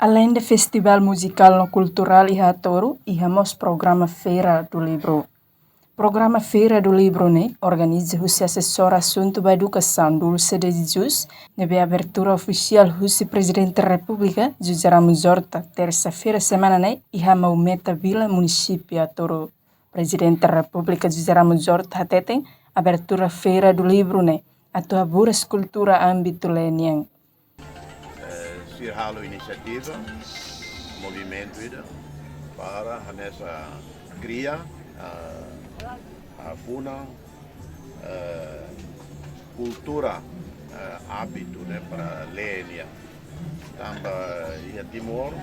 Além do festival musical no cultural Iha Toro, ihamos programa Feira do Livro. Programa Feira do Livro organiza o assessor assunto da educação Dulce de Jesus, nebe abertura oficial o Presidente da República, José Ramos Horta, terça-feira semana iha Maumeta Vila, município Toro. Presidente da República, José Ramos Horta, tem abertura Feira do Livro, atua buras cultura âmbito lenian. Sirhalo inisiativa, movimento para nessa cria a funa cultura hábito para lenia também a Timor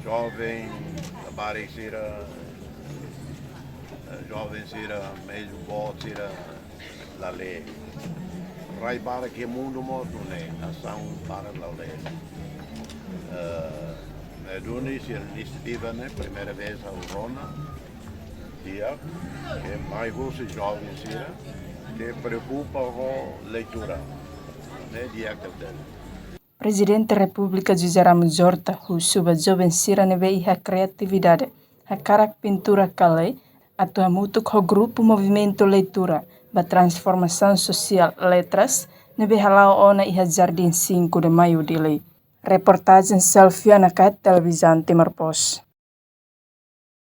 jovem trabalha jovem meio bom la lei Rai para que mundo morto ação para a lei Dunis iniciativa primeira vez a Rona dia que mais os jovens que preocupa com leitura dia que Presidente da República José Ramos Horta, o suba jovem sira neve a criatividade, a carak pintura calei, atua muito com o grupo Movimento Leitura, da transformação social letras, neve halau ona iha Jardim 5 de Maio de Lei. Reportagem Selfie na televisão Timor Post.